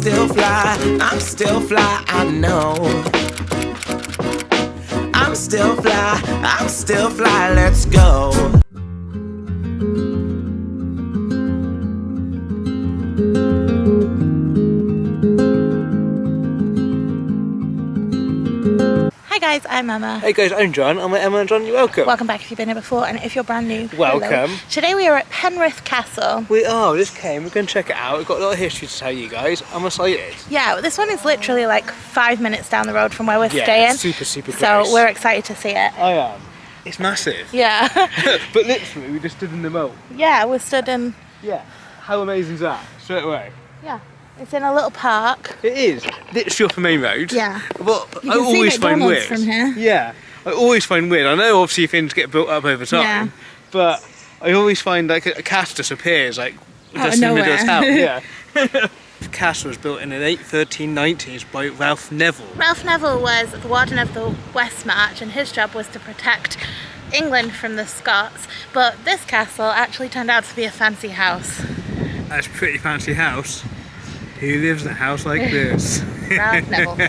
still fly, I know. I'm still fly, let's go. Hi guys, I'm Emma. Hey guys, I'm John. I'm Emma and John, you're welcome. Welcome back if you've been here before, and if you're brand new, welcome. Hello. Today we are at Penrith Castle. We just came, we're going to check it out. We've got a lot of history to tell you guys. I'm excited. Yeah, this one is literally like 5 minutes down the road from where we're staying. Super close. So we're excited to see it. I am. It's massive. Yeah. But literally, we just stood in the moat. Yeah, we stood in... Yeah. How amazing is that? Straight away. Yeah. It's in a little park. It is. Literally off the main road. Yeah. But You I can see always find McDonald's weird. from here. Yeah. I always find weird. I know obviously things get built up over time. Yeah. But I always find like a castle just appears like Out just of in the middle of town. nowhere. Yeah. The castle was built in the late 1390s by Ralph Neville. Ralph Neville was the warden of the West March, and his job was to protect England from the Scots. But this castle actually turned out to be a fancy house. That's a pretty fancy house. Who lives in a house like this? Ralph Neville. It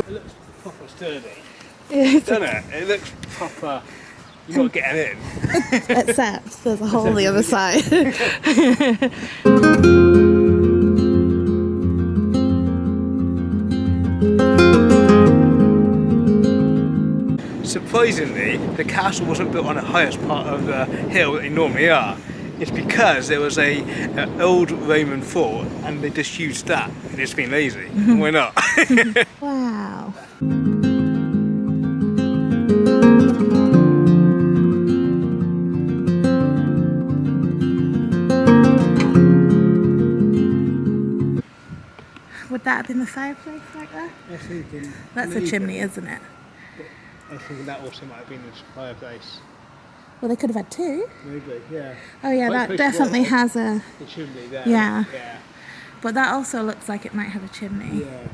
looks proper sturdy. Doesn't it? It looks proper. You're not getting in. Except there's a hole on the other side. Surprisingly, the castle wasn't built on the highest part of the hill that they normally are. It's because there was an old Roman fort and they just used that. They've just been lazy. Why not? Wow. Would that have been the fireplace right there? I'm thinking That's a chimney, isn't it? I was thinking that also might have been the fireplace. Well, they could have had two. Maybe, yeah. Oh yeah, Quite that definitely has a... It shouldn't be there. Yeah. Yeah. But that also looks like it might have a chimney. Yeah.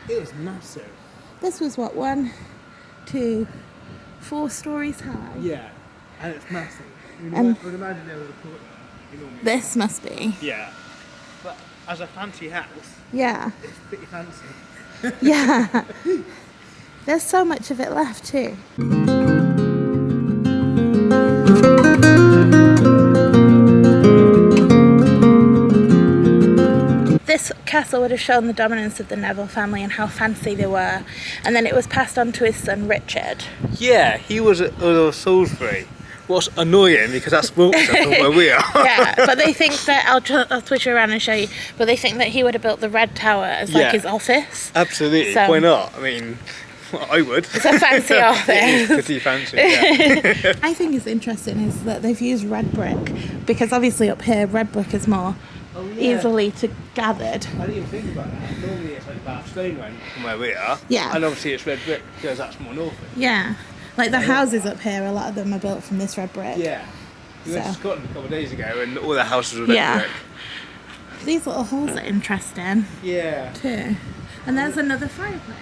It was massive. This was what, 1, 2, 4 stories high? Yeah. And it's massive. I would imagine there was a courtyard. This must be. Yeah. But as a fancy house, Yeah. it's pretty fancy. Yeah. There's so much of it left too. This castle would have shown the dominance of the Neville family and how fancy they were, and then it was passed on to his son Richard. Yeah, he was at Salisbury. What's annoying because that's Wiltshire from where we are. Yeah, but they think that I'll switch you around and show you. But they think that he would have built the Red Tower as like his office. Absolutely. So, why not? I mean, I would. It's a fancy office. It is pretty fancy. Yeah. I think it's interesting is that they've used red brick because obviously up here red brick is more easily gathered. I didn't even think about that. Normally it's like Bath stone from where we are. Yeah. And obviously it's red brick because that's more northern. Yeah. Like the houses up here, a lot of them are built from this red brick. Yeah. We went to Scotland a couple of days ago and all the houses were red brick. These little holes are interesting. Yeah. Too. And there's another fireplace.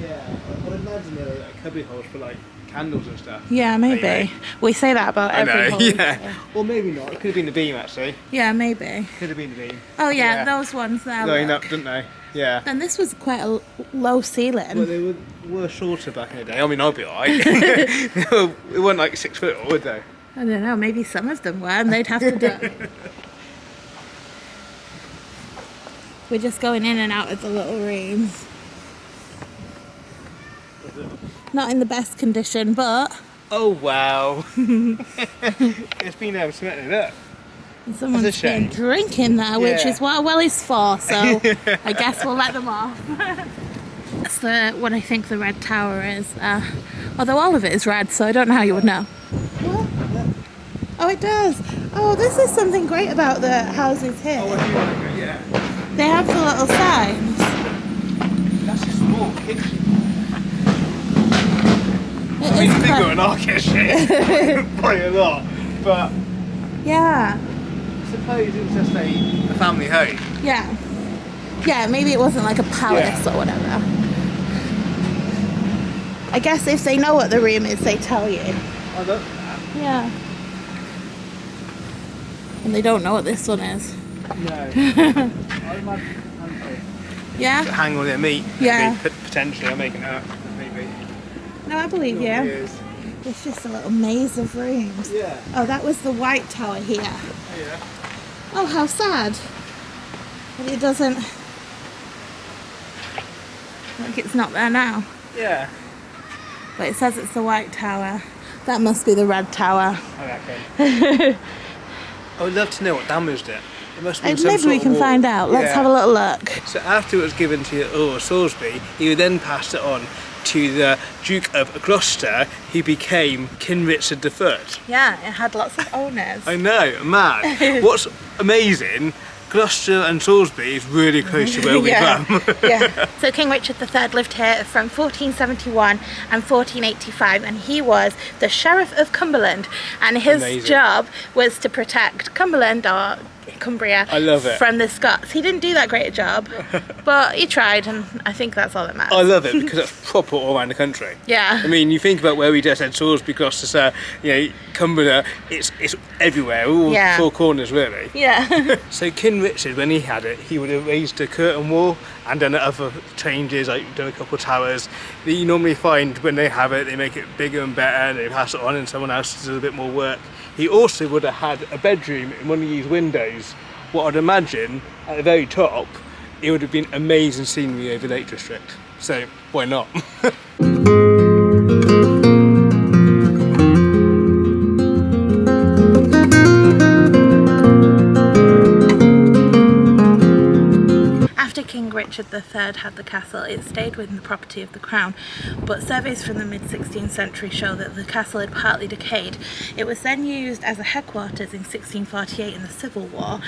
Yeah. I would imagine there are like cubby holes for like candles and stuff. Yeah, maybe. We say that about every hole. Yeah. Or maybe not. It could have been the beam actually. Yeah, maybe. Could have been the beam. Oh yeah, those ones there. Going up, didn't they? Yeah. And this was quite a low ceiling. Well, they were shorter back in the day. I mean, I'll be alright. They weren't like 6 foot, would they? I don't know, maybe some of them were, and they'd have to do. We're just going in and out of the little rooms. Not in the best condition, but... Oh, wow. It's been cemented up. Someone's been drinking there, which is what a well is for, so I guess we'll let them off. That's what I think the Red Tower is. Although all of it is red, so I don't know how you would know. What? Oh, it does. Oh, this is something great about the houses here. Oh, I do like it, yeah. They have the little signs. That's a small kitchen. It I mean, is bigger than our kitchen by a lot, but yeah. I suppose it was just a family home. Yeah. Yeah, maybe it wasn't like a palace or whatever. I guess if they know what the room is, they tell you. I love that. Yeah. And they don't know what this one is. No. I imagine Yeah? hang on their meat. Yeah. Maybe, potentially, I'm making that. Maybe. No, I believe you. It's just a little maze of rooms. Yeah. Oh, that was the White Tower here. Oh, yeah. Oh, how sad. But it doesn't... Like it's not there now. Yeah. But it says it's the White Tower. That must be the Red Tower. I reckon. I would love to know what damaged it. It must have been some Maybe sort we of can war. find out. Let's Yeah. have a little look. So after it was given to the Earl of Salisbury, he would then pass it on to the Duke of Gloucester, who became King Richard III. Yeah, it had lots of owners. I know, mad. What's amazing, Gloucester and Salisbury is really close to where we're Yeah. from. Yeah. So King Richard III lived here from 1471 and 1485, and he was the Sheriff of Cumberland, and his Amazing. job was to protect Cumberland, or Cumbria, I love it. from the Scots. He didn't do that great a job, but he tried, and I think that's all that matters. I love it because it's proper all around the country. Yeah. I mean, you think about where we just had Salisbury, Gloucester, Cumbria, it's everywhere, all Yeah. four corners really. Yeah. So King Richard, when he had it, he would have raised a curtain wall and done other changes, like done a couple of towers that you normally find when they have it, they make it bigger and better, and they pass it on and someone else does a bit more work. He also would have had a bedroom in one of these windows. What I'd imagine, at the very top, it would have been amazing scenery over the Lake District. So, why not? After King Richard III had the castle, it stayed within the property of the Crown, but surveys from the mid-16th century show that the castle had partly decayed. It was then used as a headquarters in 1648 in the Civil War.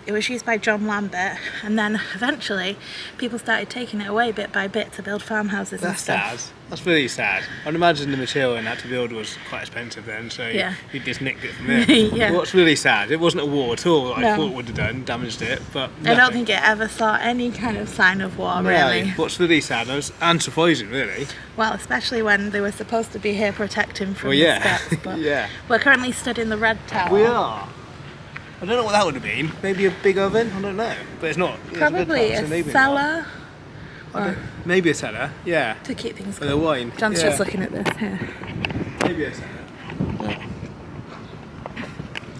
It was used by John Lambert, and then eventually people started taking it away bit by bit to build farmhouses and That's stuff. sad. That's really sad. I'd imagine the material in that to build was quite expensive then, so Yeah. he just nicked it from there. Yeah. What's really sad, it wasn't a war at all. I No. thought it would have done, damaged it, but I don't nothing. think it ever saw any kind of sign of war, No. really. What's really sad and surprising, really. Well, especially when they were supposed to be here protecting from Well, the yeah. Scots. But Yeah. we're currently stood in the Red Tower. We are. I don't know what that would have been. Maybe a big oven? I don't know. But it's not. It's a Probably good top, so maybe a not. cellar Maybe a cellar, yeah. to keep things With a cool. wine. John's yeah. just looking at this here. Maybe a cellar.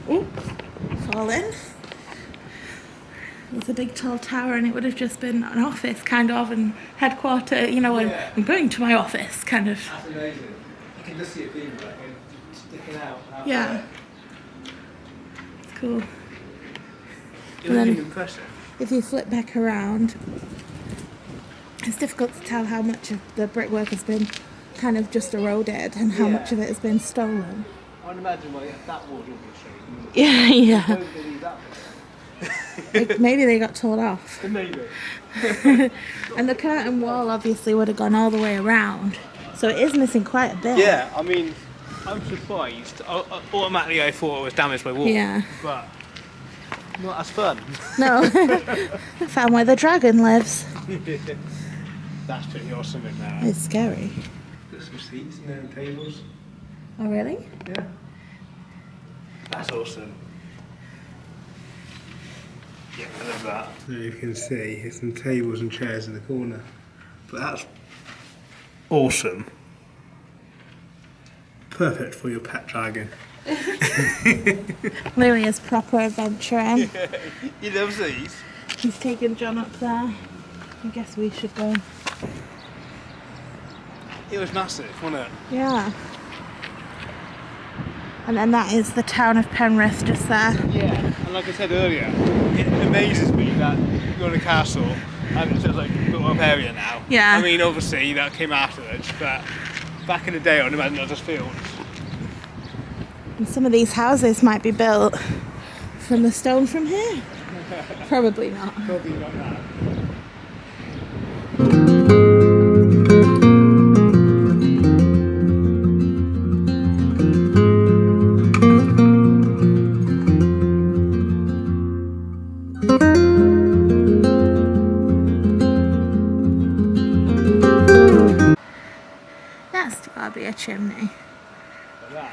Ooh, fallen. It's a big tall tower, and it would have just been an office, kind of, and headquarter. You know, Yeah. I'm going to my office, kind of. That's amazing. You can just see it being like sticking out. Yeah. It's cool. It And would then- be impressive. If you flip back around, it's difficult to tell how much of the brickwork has been kind of just eroded and how Yeah. much of it has been stolen. I'd imagine that wall would be straight. Yeah, yeah. Don't believe that bit. Maybe they got told off. Maybe. And the curtain wall obviously would have gone all the way around. So it is missing quite a bit. Yeah, I mean, I'm surprised. Automatically I thought it was damaged by water. Yeah. But not as fun. No. I found where the dragon lives. That's pretty awesome, isn't it? It's scary. Got some seats and tables. Oh, really? Yeah. That's awesome. Yeah, I love that. Now you can see there's some tables and chairs in the corner. But that's awesome. Perfect for your pet dragon. Louis is proper adventuring. He loves these. He's taken John up there. I guess we should go. It was massive, wasn't it? Yeah. And then that is the town of Penrith just there. Yeah, and like I said earlier, it amazes me that you're in a castle and it's just like a built up area now. Yeah. I mean, obviously that came afterwards, but back in the day, I'd imagine that was just fields. And some of these houses might be built from the stone from here. Probably not. Probably not that. be a chimney. That?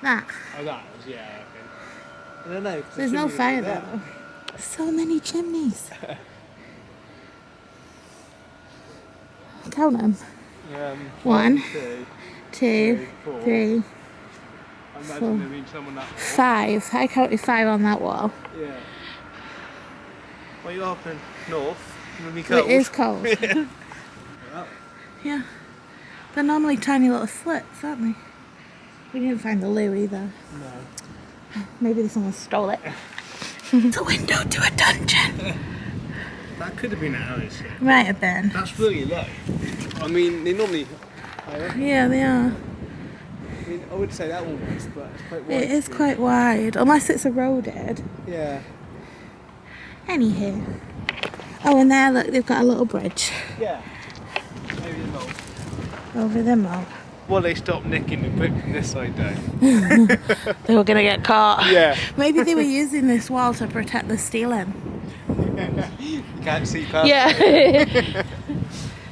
That. Oh, that was, yeah, okay. I don't know. There's no fire there though. So many chimneys. Count them. 1, 2, 3, I imagine there being someone that wall. 5. I counted 5 on that wall. Yeah. Well, you're up in north. It'll be cold. It is cold. Yeah. They're normally tiny little slits, aren't they? We didn't find the loo either. No. Maybe someone stole it. The window to a dungeon. That could have been Alice. Might have been. That's really low. I mean, they normally. Yeah, they are. I mean, I would say that one was, but it's quite wide. It is quite wide, unless it's eroded. Yeah. Anywho. Oh, and there, look, they've got a little bridge. Yeah. Maybe the mold. Over the moat. Well, they stopped nicking the brick from this side down. They were going to get caught. Yeah. Maybe they were using this wall to protect the stealing. You can't see past. Yeah.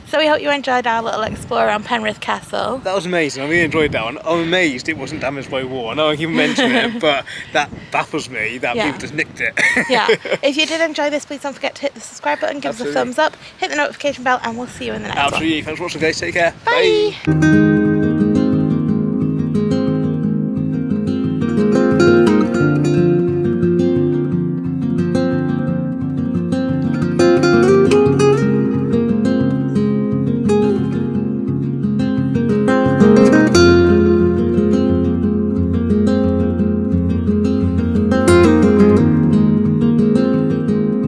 So we hope you enjoyed our little explore around Penrith Castle. That was amazing. I really enjoyed that one. I'm amazed it wasn't damaged by war. I know I keep mentioning it, but that baffles me that people just nicked it. Yeah. If you did enjoy this, please don't forget to hit the subscribe button, give us a thumbs up, hit the notification bell, and we'll see you in the next one. Absolutely. Thanks for watching, guys. Take care. Bye. Bye.